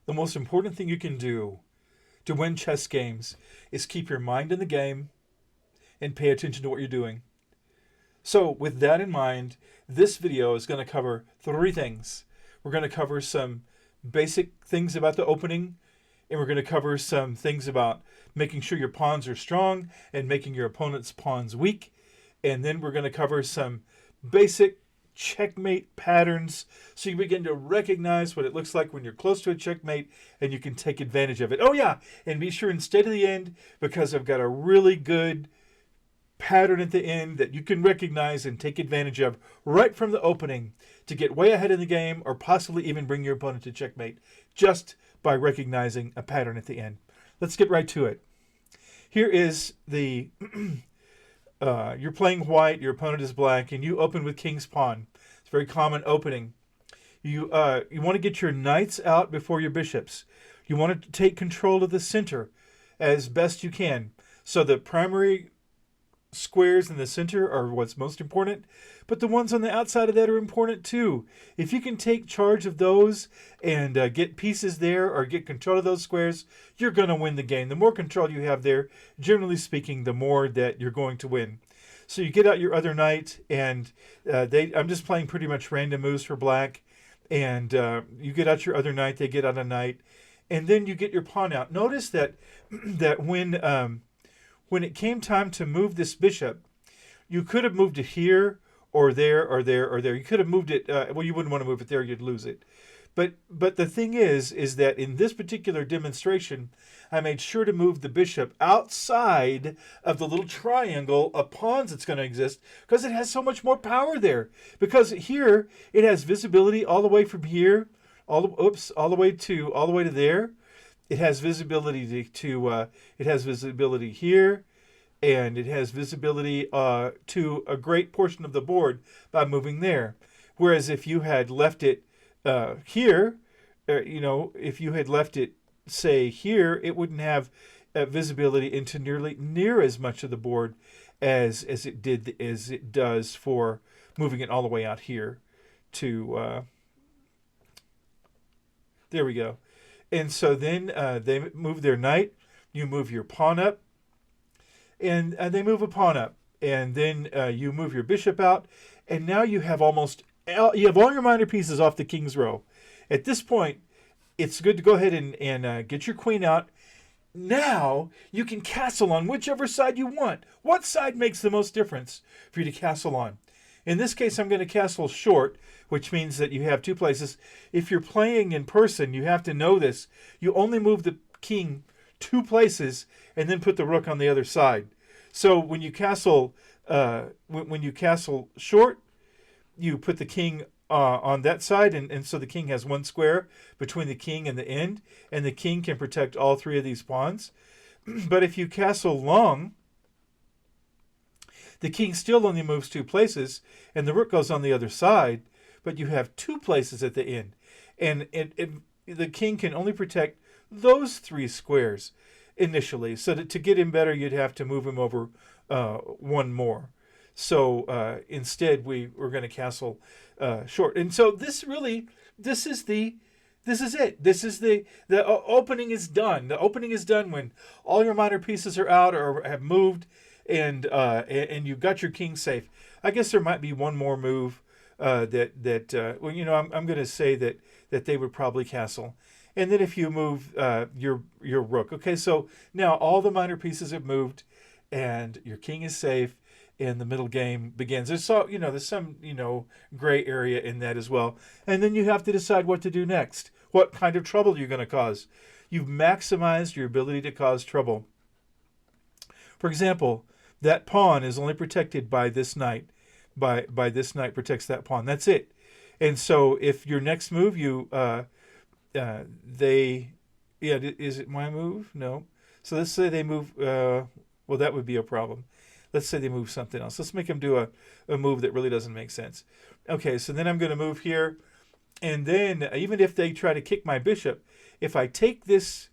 The most important thing you can do to win chess games is keep your mind in the game and pay attention to what you're doing. So with that in mind, this video is going to cover three things. We're going to cover some basic things about the opening, and we're going to cover some things about making sure your pawns are strong and making your opponent's pawns weak. And then we're going to cover some basic checkmate patterns so you begin to recognize what it looks like when you're close to a checkmate and you can take advantage of it. Oh yeah, and be sure and stay to the end because I've got a really good pattern at the end that you can recognize and take advantage of right from the opening to get way ahead in the game or possibly even bring your opponent to checkmate just by recognizing a pattern at the end. Let's get right to it. Here is the you're playing white, your opponent is black, and you open with king's pawn. It's a very common opening. You want to get your knights out before your bishops. You want to take control of the center as best you can. So the primary squares in the center are what's most important, but the ones on the outside of that are important too. If you can take charge of those and get pieces there or get control of those squares, you're going to win the game. The more control you have there, generally speaking, the more that you're going to win. So you get out your other knight, and I'm just playing pretty much random moves for black, and you get out your other knight, they get out a knight, and then you get your pawn out. Notice that that when it came time to move this bishop, you could have moved it here or there or there or there. You could have moved it, well, you wouldn't want to move it there, you'd lose it. But the thing is that in this particular demonstration, I made sure to move the bishop outside of the little triangle of pawns that's going to exist because it has so much more power there. Because here, it has visibility all the way from here, all the way to there. It has visibility it has visibility here, and it has visibility to a great portion of the board by moving there. Whereas if you had left it here, if you had left it, say, here, it wouldn't have visibility into near as much of the board as it does for moving it all the way out here to there we go. And so then they move their knight, you move your pawn up, and they move a pawn up. And then you move your bishop out, and now you have all your minor pieces off the king's row. At this point, it's good to go ahead and get your queen out. Now you can castle on whichever side you want. What side makes the most difference for you to castle on? In this case, I'm going to castle short, which means that you have two places. If you're playing in person, you have to know this. You only move the king two places and then put the rook on the other side. So when you castle, short, you put the king on that side, and so the king has one square between the king and the end, and the king can protect all three of these pawns. But if you castle long, the king still only moves two places, and the rook goes on the other side, but you have two places at the end. And the king can only protect those three squares initially. So that to get him better, you'd have to move him over one more. So instead, we're going to castle short. And so this is it. This is the opening is done. The opening is done when all your minor pieces are out or have moved, and you've got your king safe. I guess there might be one more move I'm going to say that they would probably castle. And then if you move your rook. Okay, so now all the minor pieces have moved, and your king is safe, and the middle game begins. There's some gray area in that as well. And then you have to decide what to do next. What kind of trouble you're going to cause. You've maximized your ability to cause trouble. For example, that pawn is only protected by this knight. By this knight protects that pawn. That's it. And so if your next move, is it my move? No. So let's say they move, well, that would be a problem. Let's say they move something else. Let's make them do a move that really doesn't make sense. Okay, so then I'm going to move here. And then even if they try to kick my bishop, if I take this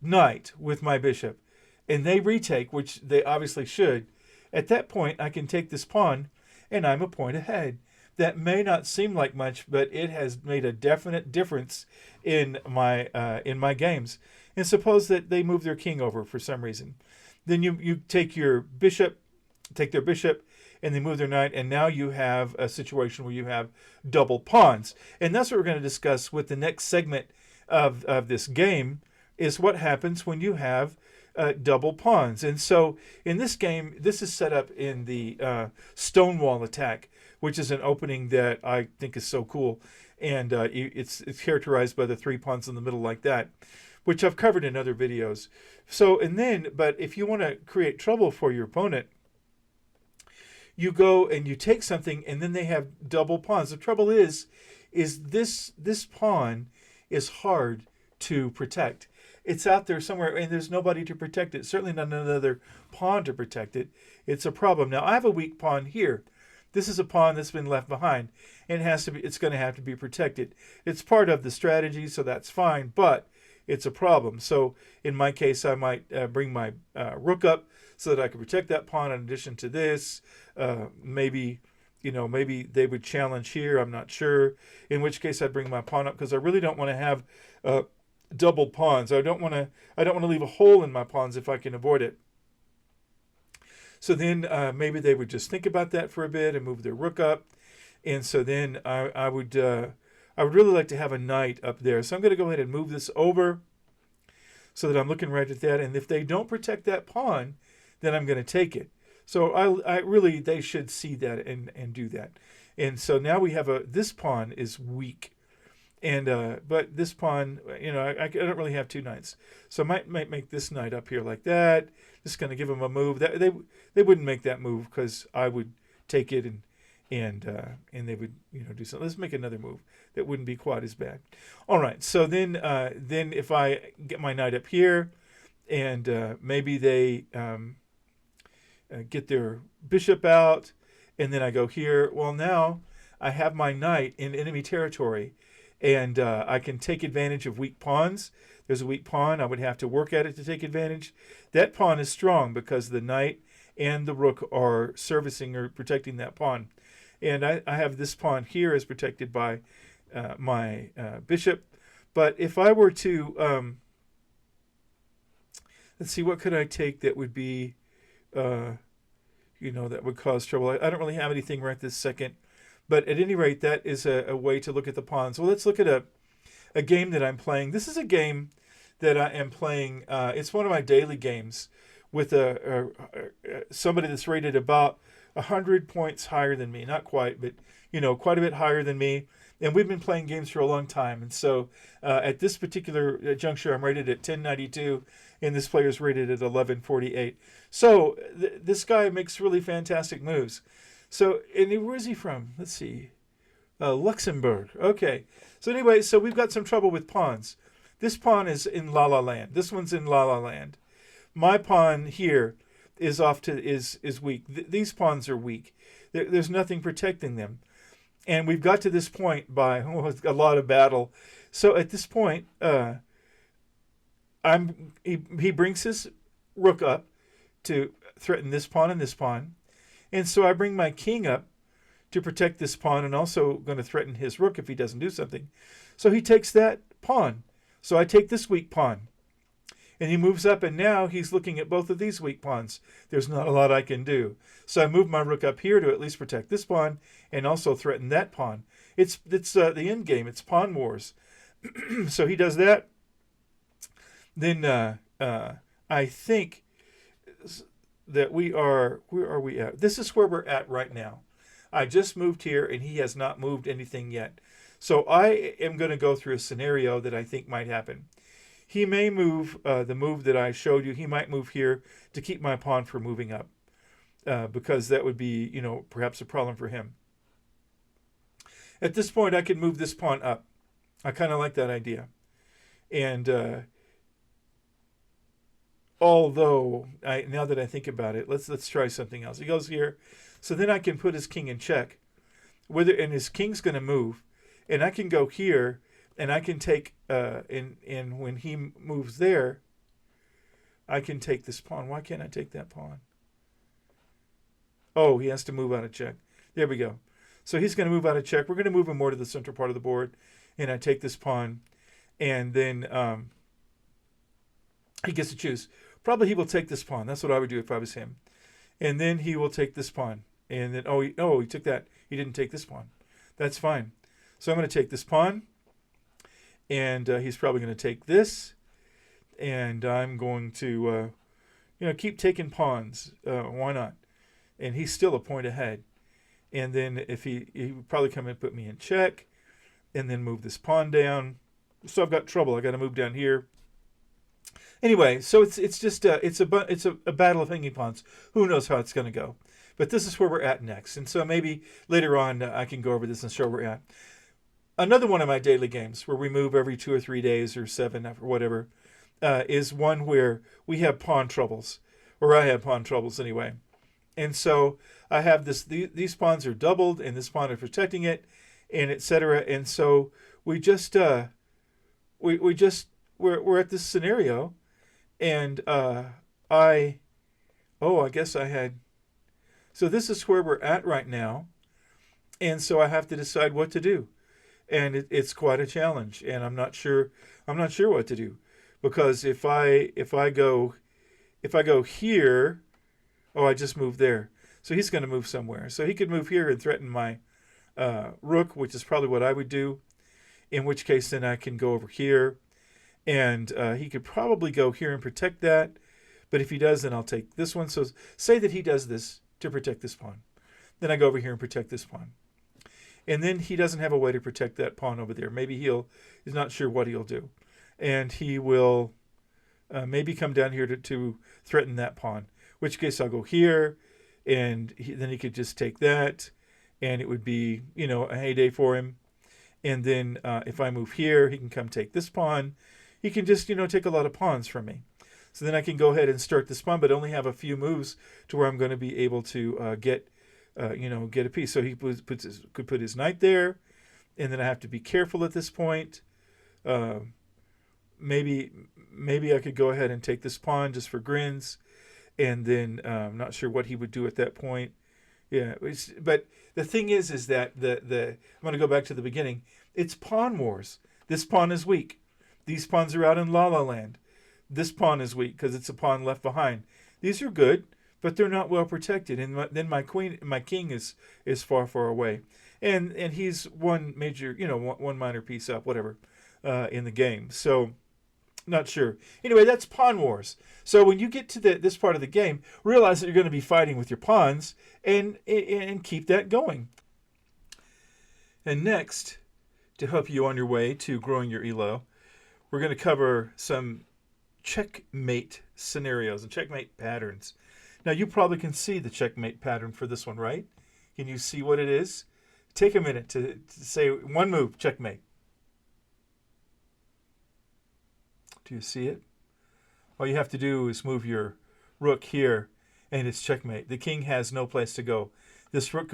knight with my bishop and they retake, which they obviously should, at that point I can take this pawn and I'm a point ahead. That may not seem like much, but it has made a definite difference in my games. And suppose that they move their king over for some reason. Then you take your bishop, take their bishop, and they move their knight, and now you have a situation where you have double pawns. And that's what we're going to discuss with the next segment of this game, is what happens when you have double pawns. And so in this game, this is set up in the Stonewall attack, which is an opening that I think is so cool. And it's characterized by the 3 pawns in the middle like that, which I've covered in other videos. So, but if you want to create trouble for your opponent, you go and you take something, and then they have double pawns. The trouble is this pawn is hard to protect. It's out there somewhere, and there's nobody to protect it. Certainly not another pawn to protect it. It's a problem. Now, I have a weak pawn here. This is a pawn that's been left behind, and it's going to have to be protected. It's part of the strategy, so that's fine, but it's a problem. So in my case, I might bring my rook up so that I can protect that pawn in addition to this. Maybe they would challenge here. I'm not sure. In which case, I'd bring my pawn up because I really don't want to have double pawns. I don't want to leave a hole in my pawns if I can avoid it. So then maybe they would just think about that for a bit and move their rook up. And so then I would really like to have a knight up there. So I'm going to go ahead and move this over so that I'm looking right at that. And if they don't protect that pawn, then I'm going to take it. So they should see that and do that. And so now we have this pawn is weak. And but this pawn, I don't really have 2 knights. So I might make this knight up here like that. Just going to give them a move. They wouldn't make that move because I would take it and they would do something. Let's make another move that wouldn't be quite as bad. All right. So then if I get my knight up here, and maybe they get their bishop out, and then I go here. Well, now I have my knight in enemy territory, and I can take advantage of weak pawns. There's a weak pawn. I would have to work at it to take advantage. That pawn is strong because the knight and the rook are servicing or protecting that pawn. And I have this pawn here as protected by my bishop. But if I were to, let's see, what could I take that would be, that would cause trouble? I don't really have anything right this second. But at any rate, that is a way to look at the pawns. Well, let's look at a game that I'm playing. This is a game that I am playing. It's one of my daily games with somebody that's rated about 100 points higher than me. Not quite, but quite a bit higher than me. And we've been playing games for a long time. And so at this particular juncture, I'm rated at 1092, and this player's rated at 1148. So this guy makes really fantastic moves. So, and where is he from? Let's see. Luxembourg. Okay. So anyway, so we've got some trouble with pawns. This pawn is in La La Land. This one's in La La Land. My pawn here is weak. These pawns are weak. There's nothing protecting them. And we've got to this point by a lot of battle. So at this point, he brings his rook up to threaten this pawn and this pawn. And so I bring my king up to protect this pawn, and also going to threaten his rook if he doesn't do something. So he takes that pawn. So I take this weak pawn. And he moves up, and now he's looking at both of these weak pawns. There's not a lot I can do. So I move my rook up here to at least protect this pawn and also threaten that pawn. It's the end game. It's pawn wars. So he does that. Then I think that where are we at? This is where we're at right now. I just moved here, and he has not moved anything yet. So I am going to go through a scenario that I think might happen. He may move the move that I showed you. He might move here to keep my pawn from moving up because that would be, perhaps a problem for him. At this point, I could move this pawn up. I kind of like that idea. And although, now that I think about it, let's try something else. He goes here. So then I can put his king in check. And his king's going to move. And I can go here. And I can take, and when he moves there, I can take this pawn. Why can't I take that pawn? Oh, he has to move out of check. There we go. So he's going to move out of check. We're going to move him more to the central part of the board. And I take this pawn. And then he gets to choose. Probably he will take this pawn. That's what I would do if I was him. And then he will take this pawn. And then, he took that. He didn't take this pawn. That's fine. So I'm going to take this pawn. And he's probably going to take this. And I'm going to, keep taking pawns. Why not? And he's still a point ahead. And then if he would probably come and put me in check. And then move this pawn down. So I've got trouble. I got to move down here. Anyway, so it's just it's a battle of hanging pawns. Who knows how it's going to go? But this is where we're at next. And so maybe later on I can go over this and show where we're at. Another one of my daily games where we move every 2 or 3 days or 7 or whatever is one where we have pawn troubles, or I have pawn troubles anyway. And so I have these pawns are doubled, and this pawn is protecting it, and etc. And so we just we're at this scenario, and I guess I had. So this is where we're at right now, and so I have to decide what to do, and it's quite a challenge, and I'm not sure what to do, because if I go here, I just moved there, so he's going to move somewhere, so he could move here and threaten my rook, which is probably what I would do, in which case then I can go over here, and he could probably go here and protect that, but if he does, then I'll take this one. So say that he does this to protect this pawn. Then I go over here and protect this pawn. And then he doesn't have a way to protect that pawn over there. Maybe he's not sure what he'll do. And he will maybe come down here to threaten that pawn, in which case I'll go here, and then he could just take that, and it would be, a heyday for him. And then if I move here, he can come take this pawn. He can just, take a lot of pawns from me. So then I can go ahead and start this pawn, but only have a few moves to where I'm going to be able to get a piece. So he could put his knight there, and then I have to be careful at this point. Maybe I could go ahead and take this pawn just for grins, and then I'm not sure what he would do at that point. Yeah, but the thing is that I'm going to go back to the beginning. It's pawn wars. This pawn is weak. These pawns are out in La La Land. This pawn is weak because it's a pawn left behind. These are good, but they're not well protected. And then my king is far, far away, and he's one major, one minor piece up, whatever, in the game. So, not sure. Anyway, that's pawn wars. So when you get to this part of the game, realize that you're going to be fighting with your pawns, and keep that going. And next, to help you on your way to growing your elo, we're going to cover some checkmate scenarios and checkmate patterns. Now, you probably can see the checkmate pattern for this one, right? Can you see what it is? Take a minute to say one move, checkmate. Do you see it? All you have to do is move your rook here, and it's checkmate. The king has no place to go. This rook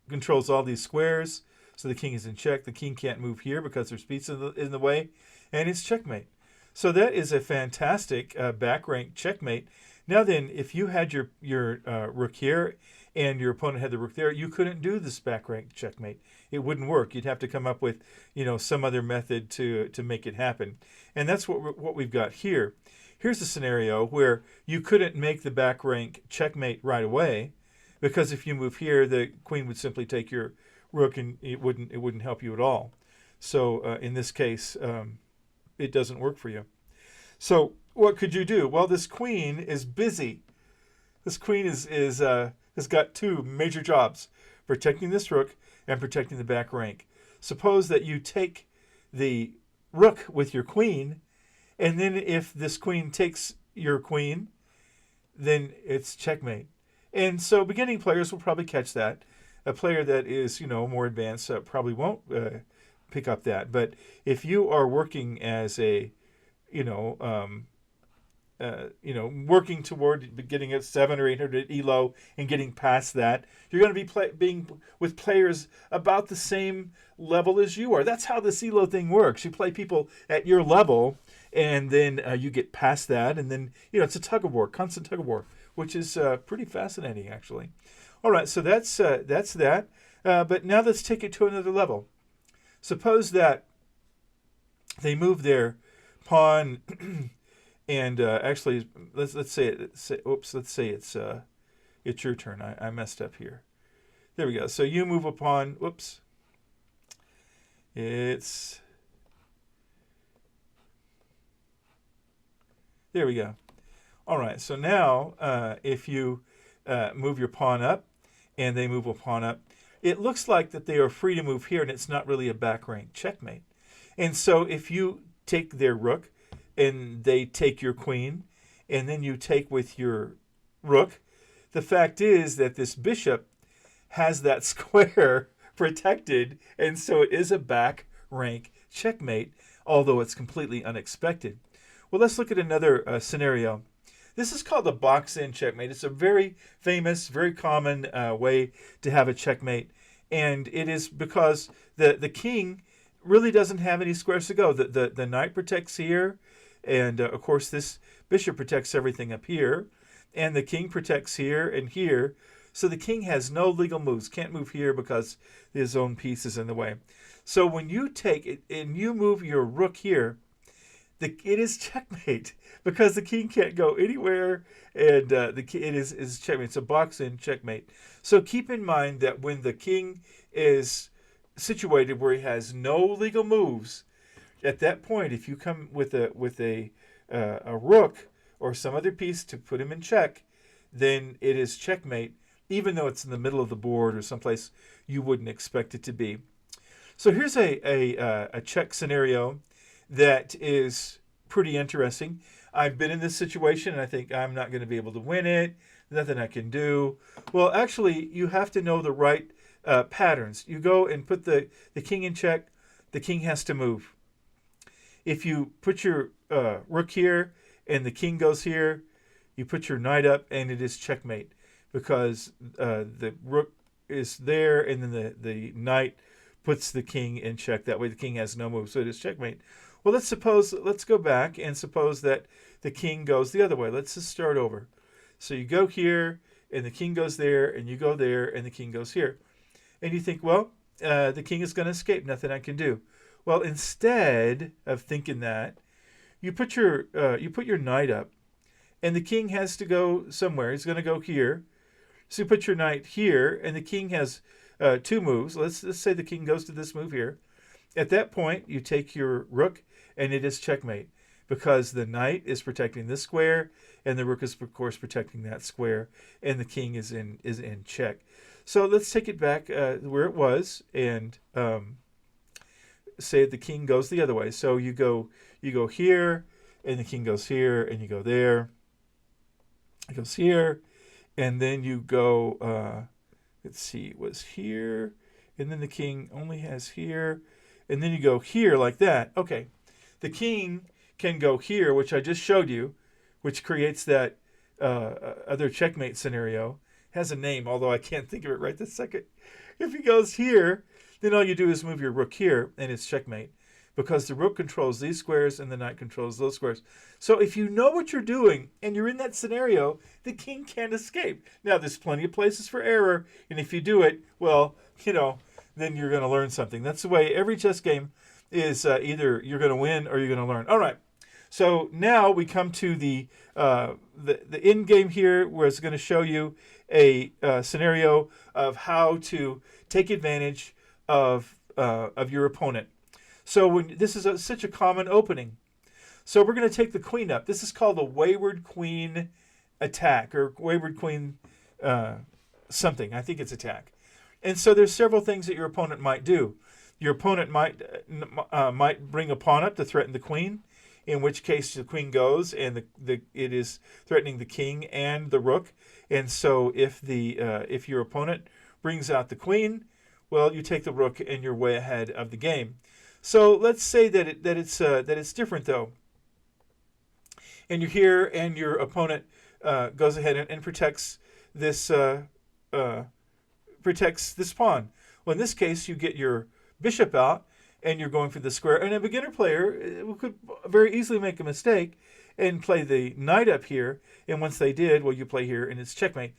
controls all these squares, so the king is in check. The king can't move here because there's pieces in the way, and it's checkmate. So that is a fantastic back rank checkmate. Now then, if you had your rook here and your opponent had the rook there, you couldn't do this back rank checkmate. It wouldn't work. You'd have to come up with some other method to make it happen. And that's what we've got here. Here's a scenario where you couldn't make the back rank checkmate right away, because if you move here, the queen would simply take your rook, and it wouldn't help you at all. So in this case, it doesn't work for you. So what could you do? Well, this queen is busy. This queen has got two major jobs: protecting this rook and protecting the back rank. Suppose that you take the rook with your queen, and then if this queen takes your queen, then it's checkmate. And so beginning players will probably catch that. A player that is, more advanced probably won't pick up that. But if you are working as a, working toward getting a 700 or 800 elo and getting past that, you're going to be being with players about the same level as you are. That's how this elo thing works. You play people at your level, and then you get past that, and then it's a tug of war, constant tug of war, which is pretty fascinating, actually. All right, so that's that. But now let's take it to another level. Suppose that they move their pawn, and actually, let's say it's your turn. I messed up here. There we go. So you move a pawn. Whoops. There we go. All right. So now, if you move your pawn up, and they move a pawn up, it looks like that they are free to move here, and it's not really a back rank checkmate. And so if you take their rook, and they take your queen, and then you take with your rook, the fact is that this bishop has that square protected, and so it is a back rank checkmate, although it's completely unexpected. Well, let's look at another scenario. This is called the box-in checkmate. It's a very famous, very common way to have a checkmate, and it is because the king really doesn't have any squares to go. The knight protects here, and of course this bishop protects everything up here, and the king protects here and here. So the king has no legal moves, can't move here because his own piece is in the way. So when you take it and you move your rook here, it is checkmate because the king can't go anywhere, and it is checkmate. It's a box-in checkmate. So keep in mind that when the king is situated where he has no legal moves, at that point, if you come with a rook or some other piece to put him in check, then it is checkmate, even though it's in the middle of the board or someplace you wouldn't expect it to be. So here's a check scenario that is pretty interesting. I've been in this situation, and I think I'm not going to be able to win it. Nothing I can do. Well, actually, you have to know the right patterns. You go and put the king in check. The king has to move. If you put your rook here and the king goes here, you put your knight up, and it is checkmate because the rook is there, and then the knight puts the king in check. That way the king has no move, so it is checkmate. Well, let's go back and suppose that the king goes the other way. Let's just start over. So you go here, and the king goes there, and you go there, and the king goes here. And you think, well, the king is going to escape. Nothing I can do. Well, instead of thinking that, you put your knight up, and the king has to go somewhere. He's going to go here. So you put your knight here, and the king has two moves. Let's say the king goes to this move here. At that point, you take your rook, and it is checkmate because the knight is protecting this square, and the rook is, of course, protecting that square, and the king is in check. So let's take it back where it was, and say the king goes the other way. So you go here, and the king goes here, and you go there. It goes here, and then you go. Let's see, it was here, and then the king only has here, and then you go here like that. Okay, the king can go here, which I just showed you, which creates that other checkmate scenario. Has a name, although I can't think of it right this second. If he goes here, then all you do is move your rook here, and it's checkmate because the rook controls these squares and the knight controls those squares. So if you know what you're doing and you're in that scenario, the king can't escape. Now, there's plenty of places for error, and if you do it, well, then you're going to learn something. That's the way every chess game is. Either you're going to win or you're going to learn. All right. So now we come to the end game here, where it's going to show you a scenario of how to take advantage of your opponent. So this is such a common opening. So we're going to take the queen up. This is called a wayward queen attack, or wayward queen something. I think it's attack. And so there's several things that your opponent might do. Your opponent might bring a pawn up to threaten the queen, in which case the queen goes, and it is threatening the king and the rook. And so if your opponent brings out the queen, well, you take the rook and you're way ahead of the game. So let's say that it's different though. And you're here, and your opponent goes ahead and protects this pawn. Well, in this case, you get your bishop out, and you're going for the square. And a beginner player could very easily make a mistake and play the knight up here. And once they did, well, you play here, and it's checkmate.